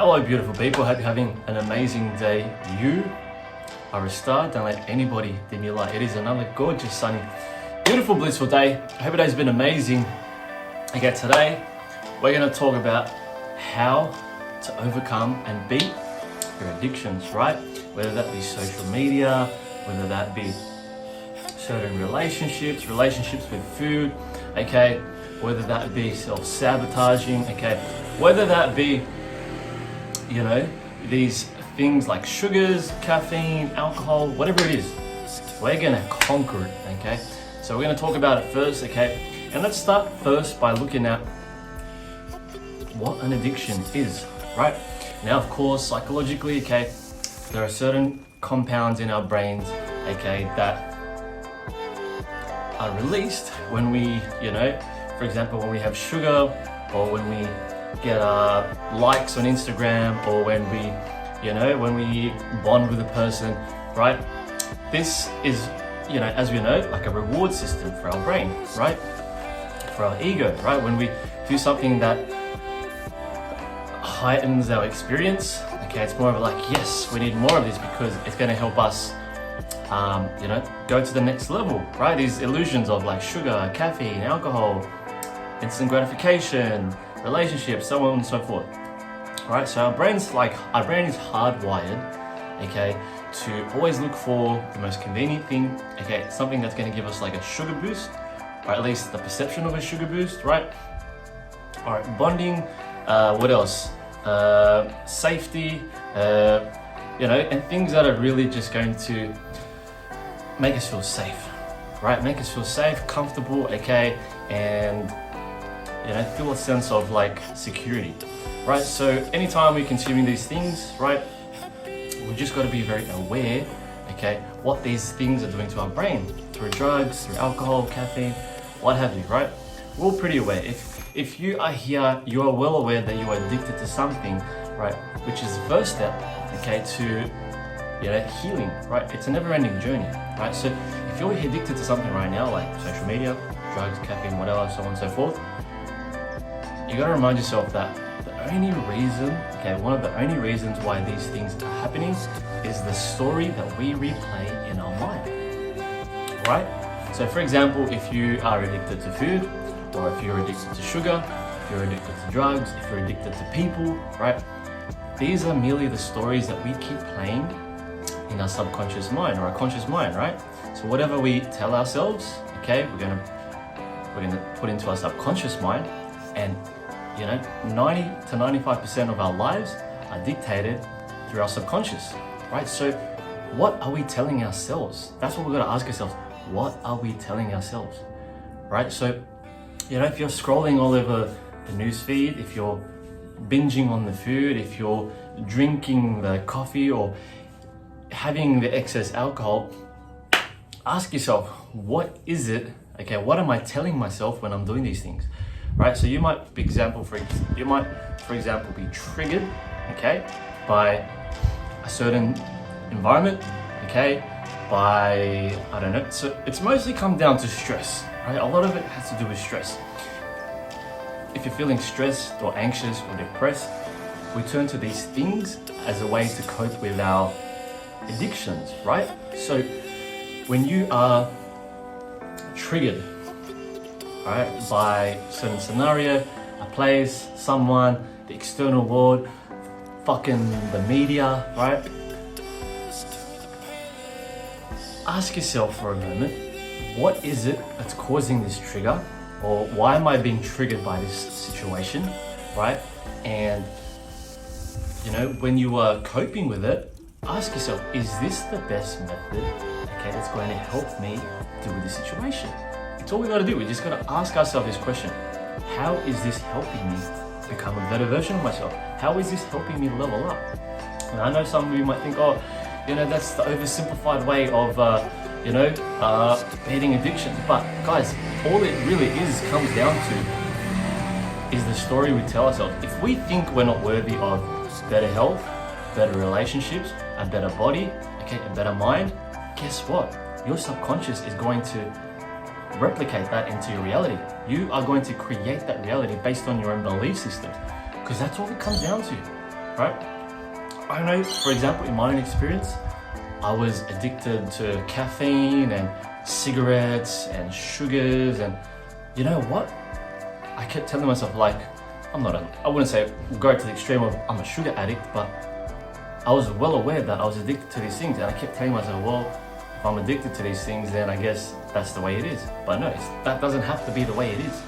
Hello beautiful people, hope you're having an amazing day. You are a star, don't let anybody dim your light. It is another gorgeous, sunny, beautiful, blissful day. I hope today's been amazing. Okay, today we're going to talk about how to overcome and beat your addictions, right? Whether that be social media, whether that be certain relationships with food, okay? Whether that be self-sabotaging, okay? Whether that be these things like sugars, caffeine, alcohol, whatever it is, we're gonna conquer it, okay? So we're gonna talk about it first, okay? And let's start first by looking at what an addiction is, right? Now, of course, psychologically, okay, there are certain compounds in our brains, okay, that are released when we, for example, when we have sugar or when we get likes on Instagram or when we bond with a person, right? This is, as we know, like a reward system for our brain, right? For our ego, right? When we do something that heightens our experience, okay, it's more of like, yes, we need more of this because it's going to help us, go to the next level, right? These illusions of like sugar, caffeine, alcohol, instant gratification, relationships, so on and so forth. Right, so our brain is hardwired, okay, to always look for the most convenient thing, okay, something that's going to give us like a sugar boost, or at least the perception of a sugar boost, right? All right, bonding, what else? Safety, and things that are really just going to make us feel safe, right? Make us feel safe, comfortable, okay, and feel a sense of like security, right? So anytime we're consuming these things, right, we just got to be very aware, okay, what these things are doing to our brain through drugs, through alcohol, caffeine, what have you, right? We're all pretty aware. If you are here, you are well aware that you are addicted to something, right, which is the first step, okay, to healing, right? It's a never-ending journey, right? So if you're addicted to something right now, like social media, drugs, caffeine, whatever, so on and so forth, you gotta remind yourself that one of the only reasons why these things are happening is the story that we replay in our mind, right? So for example, if you are addicted to food, or if you're addicted to sugar, if you're addicted to drugs, if you're addicted to people, right? These are merely the stories that we keep playing in our subconscious mind or our conscious mind, right? So whatever we tell ourselves, okay, we're gonna put into our subconscious mind, and 90 to 95% of our lives are dictated through our subconscious, right? So what are we telling ourselves? That's what we've got to ask ourselves. What are we telling ourselves, right? So, if you're scrolling all over the news feed, if you're binging on the food, if you're drinking the coffee or having the excess alcohol, ask yourself, what is it? Okay, what am I telling myself when I'm doing these things? Right, so you might, for example, be triggered, okay, by a certain environment, okay, by, I don't know, so it's mostly come down to stress, right? A lot of it has to do with stress. If you're feeling stressed or anxious or depressed, we turn to these things as a way to cope with our addictions, right? So when you are triggered, right, by a certain scenario, a place, someone, the external world, fucking the media, right? Ask yourself for a moment, what is it that's causing this trigger? Or why am I being triggered by this situation, right? And, when you are coping with it, ask yourself, is this the best method, okay, that's going to help me deal with the situation? It's all we gotta do. We just gotta ask ourselves this question. How is this helping me become a better version of myself? How is this helping me level up? And I know some of you might think, that's the oversimplified way of, beating addictions. But guys, all it really comes down to is the story we tell ourselves. If we think we're not worthy of better health, better relationships, a better body, okay, a better mind, guess what? Your subconscious is going to replicate that into your reality. You are going to create that reality based on your own belief systems, because that's all it comes down to, right? I know, for example, in my own experience, I was addicted to caffeine and cigarettes and sugars, and you know what? I kept telling myself, like, I wouldn't say go to the extreme of I'm a sugar addict, but I was well aware that I was addicted to these things, and I kept telling myself, well, if I'm addicted to these things, then I guess that's the way it is. But no, that doesn't have to be the way it is,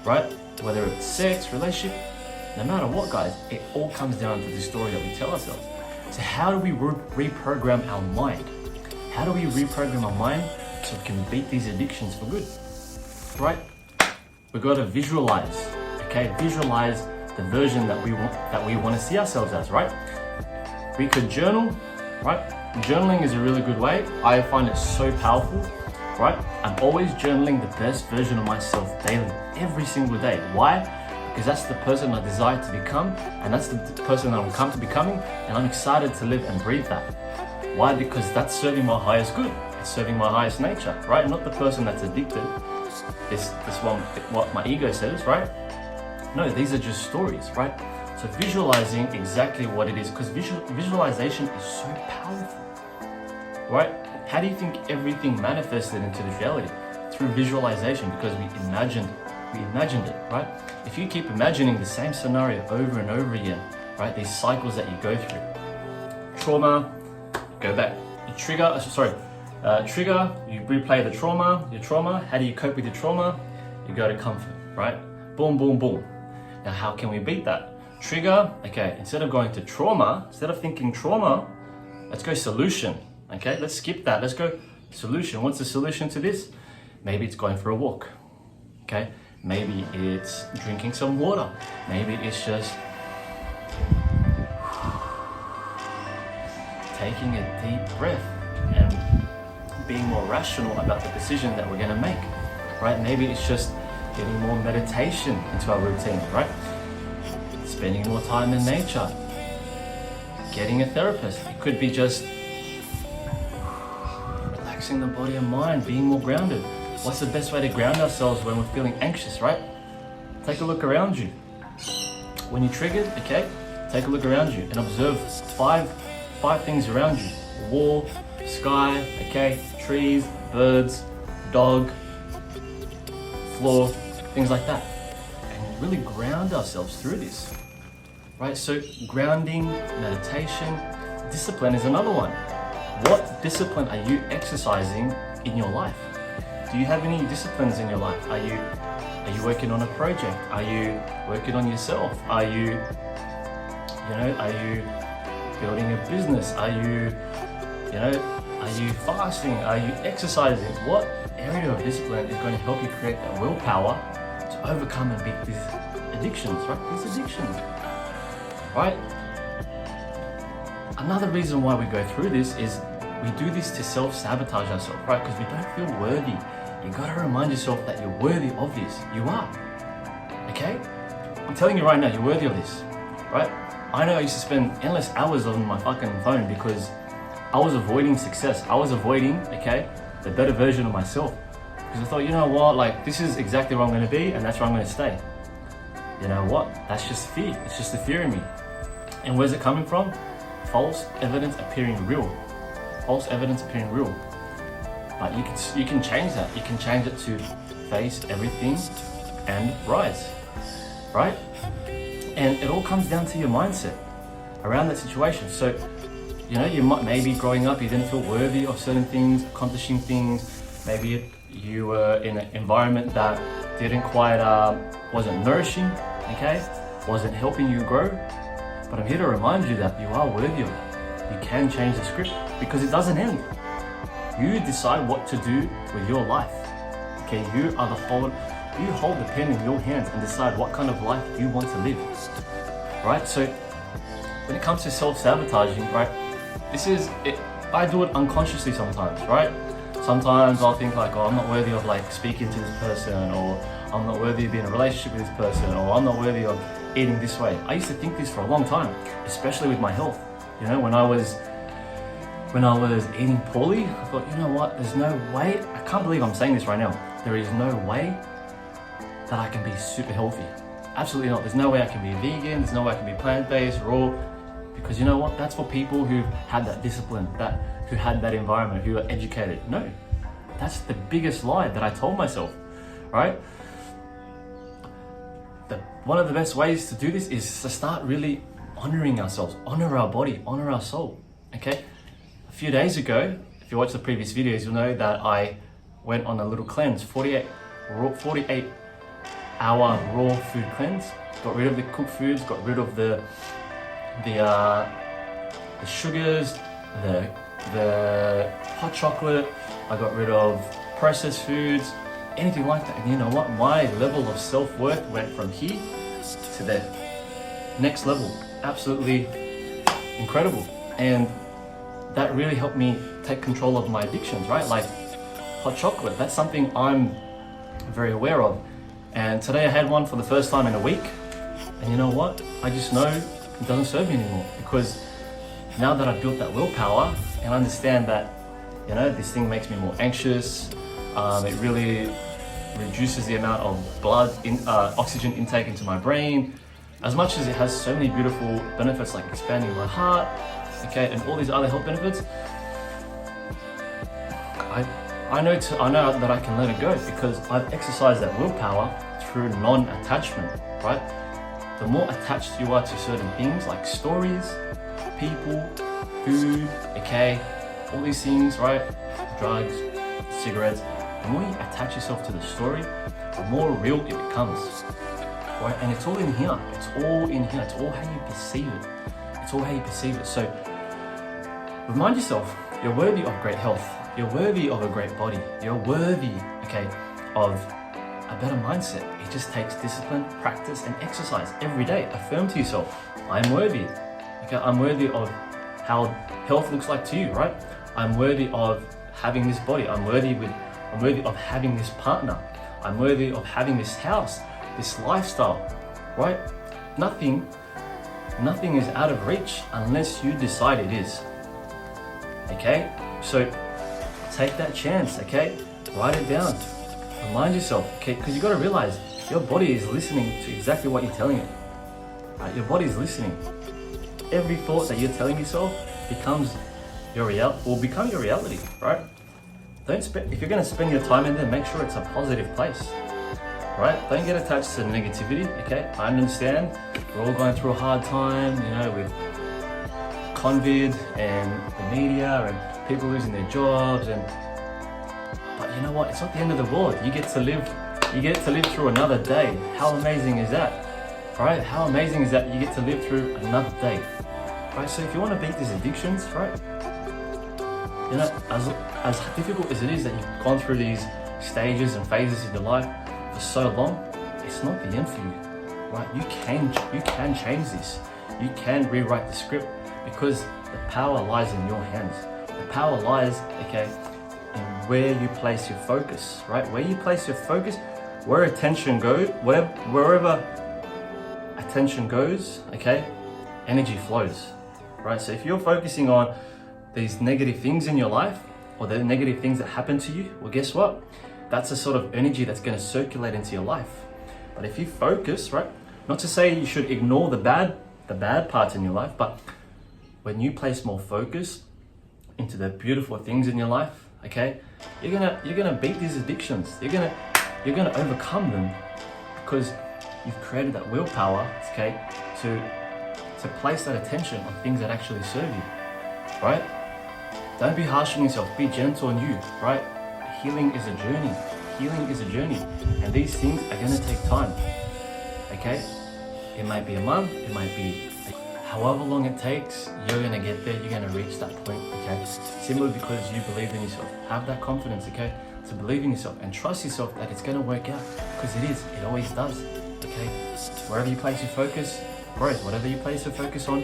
right? Whether it's sex, relationship, no matter what, guys, it all comes down to the story that we tell ourselves. So how do we reprogram our mind? How do we reprogram our mind so we can beat these addictions for good, right? We've got to visualize, okay? Visualize the version that we want to see ourselves as, right? We could journal, right? Journaling is a really good way. I find it so powerful, right? I'm always journaling the best version of myself daily, every single day. Why? Because that's the person I desire to become, and that's the person that I'm come to becoming, and I'm excited to live and breathe that. Why? Because that's serving my highest good. It's serving my highest nature, right? Not the person that's addicted. This one, what my ego says, right? No, these are just stories, right? So visualizing exactly what it is, because visualization is so powerful, right? How do you think everything manifested into this reality? Through visualization, because we imagined it, right? If you keep imagining the same scenario over and over again, right? These cycles that you go through. Trauma, go back. Trigger, you replay your trauma. How do you cope with your trauma? You go to comfort, right? Boom, boom, boom. Now, how can we beat that? Trigger, okay, instead of going to trauma, instead of thinking trauma, let's go solution, okay? Let's skip that, let's go solution. What's the solution to this? Maybe it's going for a walk, okay? Maybe it's drinking some water. Maybe it's just taking a deep breath and being more rational about the decision that we're gonna make, right? Maybe it's just getting more meditation into our routine, right? Spending more time in nature, getting a therapist. It could be just relaxing the body and mind, being more grounded. What's the best way to ground ourselves when we're feeling anxious, right? Take a look around you. When you're triggered, okay, take a look around you and observe five things around you. Wall, sky, okay, trees, birds, dog, floor, things like that. And really ground ourselves through this, right? So grounding, meditation, discipline is another one. What discipline are you exercising in your life? Do you have any disciplines in your life? Are you working on a project? Are you working on yourself? Are you building a business? Are you fasting? Are you exercising? What area of discipline is going to help you create that willpower to overcome and beat these addictions, right? These addictions, right? Another reason why we go through this is we do this to self-sabotage ourselves, right? Because we don't feel worthy. You gotta remind yourself that you're worthy of this. You are, okay? I'm telling you right now, you're worthy of this, right? I know I used to spend endless hours on my fucking phone because I was avoiding success. I was avoiding, okay, the better version of myself. Because I thought, you know what, like this is exactly where I'm gonna be and that's where I'm gonna stay. You know what? That's just fear. It's just the fear in me. And where's it coming from? False evidence appearing real. False evidence appearing real. But you can change that. You can change it to face everything and rise, right? And it all comes down to your mindset around that situation. So, you know, maybe growing up you didn't feel worthy of certain things, accomplishing things. Maybe you were in an environment that didn't quite, wasn't nourishing, okay? Wasn't helping you grow. But I'm here to remind you that you are worthy of it. You can change the script because it doesn't end. You decide what to do with your life. Okay, you hold the pen in your hands and decide what kind of life you want to live. Right? So when it comes to self-sabotaging, right, I do it unconsciously sometimes, right? Sometimes I'll think like, oh, I'm not worthy of like speaking to this person, or I'm not worthy of being in a relationship with this person, or I'm not worthy of eating this way. I used to think this for a long time, especially with my health. You know, when I was eating poorly, I thought, you know what, there's no way, I can't believe I'm saying this right now. There is no way that I can be super healthy. Absolutely not. There's no way I can be vegan, there's no way I can be plant-based, raw. Because you know what? That's for people who had that discipline, who had that environment, who are educated. No, that's the biggest lie that I told myself, right? One of the best ways to do this is to start really honoring ourselves, honor our body, honor our soul, okay? A few days ago, if you watch the previous videos, you'll know that I went on a little cleanse, 48 hour raw food cleanse. Got rid of the cooked foods, got rid of the sugars, the hot chocolate. I got rid of processed foods, anything like that. And you know what? My level of self-worth went from here to the next level. Absolutely incredible. And that really helped me take control of my addictions, right? Like hot chocolate, that's something I'm very aware of. And today I had one for the first time in a week. And you know what? I just know it doesn't serve me anymore, because now that I've built that willpower and understand that, you know, this thing makes me more anxious, it really reduces the amount of oxygen intake into my brain, as much as it has so many beautiful benefits like expanding my heart, okay, and all these other health benefits. I know that I can let it go because I've exercised that willpower through non-attachment, right? The more attached you are to certain things like stories, people, food, okay, all these things, right? Drugs, cigarettes. The more you attach yourself to the story, the more real it becomes, right? And it's all in here. It's all in here. It's all how you perceive it. It's all how you perceive it. So remind yourself, you're worthy of great health. You're worthy of a great body. You're worthy, okay, of a better mindset. It just takes discipline, practice, and exercise every day. Affirm to yourself, I'm worthy. Okay, I'm worthy of how health looks like to you, right? I'm worthy of having this body. I'm worthy of having this partner. I'm worthy of having this house, this lifestyle, right? Nothing is out of reach unless you decide it is. Okay, so take that chance, okay? Write it down. Remind yourself, okay? Because you got to realize your body is listening to exactly what you're telling it. Right? Your body is listening. Every thought that you're telling yourself becomes your become your reality, right? If you're going to spend your time in there, make sure it's a positive place, right? Don't get attached to negativity, okay? I understand we're all going through a hard time, you know, with COVID and the media and people losing their jobs, but you know what? It's not the end of the world. You get to live through another day. How amazing is that? Right? How amazing is that you get to live through another day? Right? So if you want to beat these addictions, right? You know, as difficult as it is that you've gone through these stages and phases in your life for so long, it's not the end for you. Right? You can change this. You can rewrite the script, because the power lies in your hands. The power lies, okay, in where you place your focus, right? Where you place your focus, where attention goes, wherever attention goes, okay, energy flows, right? So if you're focusing on these negative things in your life, or the negative things that happen to you, well, guess what? That's a sort of energy that's going to circulate into your life. But if you focus, right, not to say you should ignore the bad parts in your life, but when you place more focus into the beautiful things in your life, okay, you're gonna beat these addictions. You're gonna overcome them, because you've created that willpower, okay, to place that attention on things that actually serve you, right? Don't be harsh on yourself. Be gentle on you, right? Healing is a journey. Healing is a journey, and these things are gonna take time. Okay, it might be a month. It might be however long it takes, you're gonna get there, you're gonna reach that point, okay? Simply because you believe in yourself. Have that confidence, okay? To believe in yourself and trust yourself that it's gonna work out, because it always does, okay? Wherever you place your focus, grows. Whatever you place your focus on,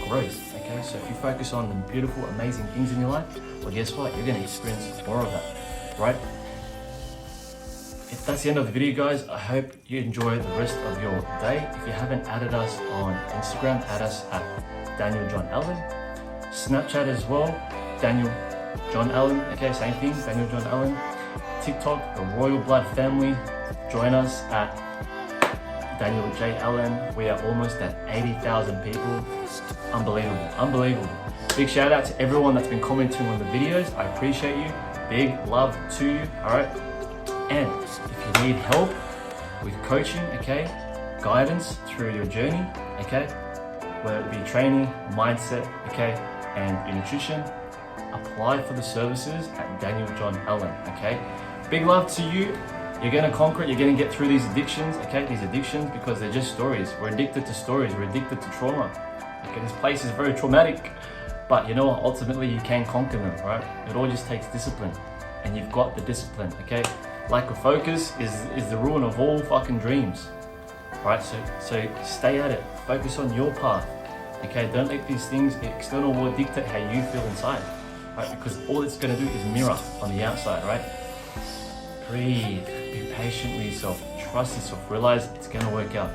grows, okay? So if you focus on the beautiful, amazing things in your life, well, guess what? You're gonna experience more of that, right? If that's the end of the video, guys, I hope you enjoy the rest of your day. If you haven't added us on Instagram, add us at Daniel John Allen. Snapchat as well, Daniel John Allen. Okay, same thing, Daniel John Allen. TikTok, the Royal Blood Family. Join us at Daniel J. Allen. We are almost at 80,000 people. Unbelievable, unbelievable. Big shout out to everyone that's been commenting on the videos. I appreciate you. Big love to you, all right? And if you need help with coaching, okay, guidance through your journey, okay, whether it be training, mindset, okay, and your nutrition, apply for the services at Daniel John Allen, okay? Big love to you. You're gonna conquer it, you're gonna get through these addictions, okay? These addictions, because they're just stories. We're addicted to stories, we're addicted to trauma. Okay, this place is very traumatic, but you know what? Ultimately, you can conquer them, right? It all just takes discipline, and you've got the discipline, okay? Lack of focus is the ruin of all fucking dreams, right? So stay at it, focus on your path, okay? Don't let these things, external world, dictate how you feel inside, right? Because all it's gonna do is mirror on the outside, right? Breathe, be patient with yourself, trust yourself, realize it's gonna work out,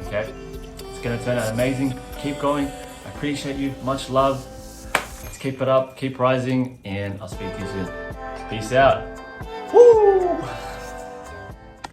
okay? It's gonna turn out amazing. Keep going. I appreciate you. Much love. Let's keep it up, keep rising, and I'll speak to you soon. Peace out. Woo!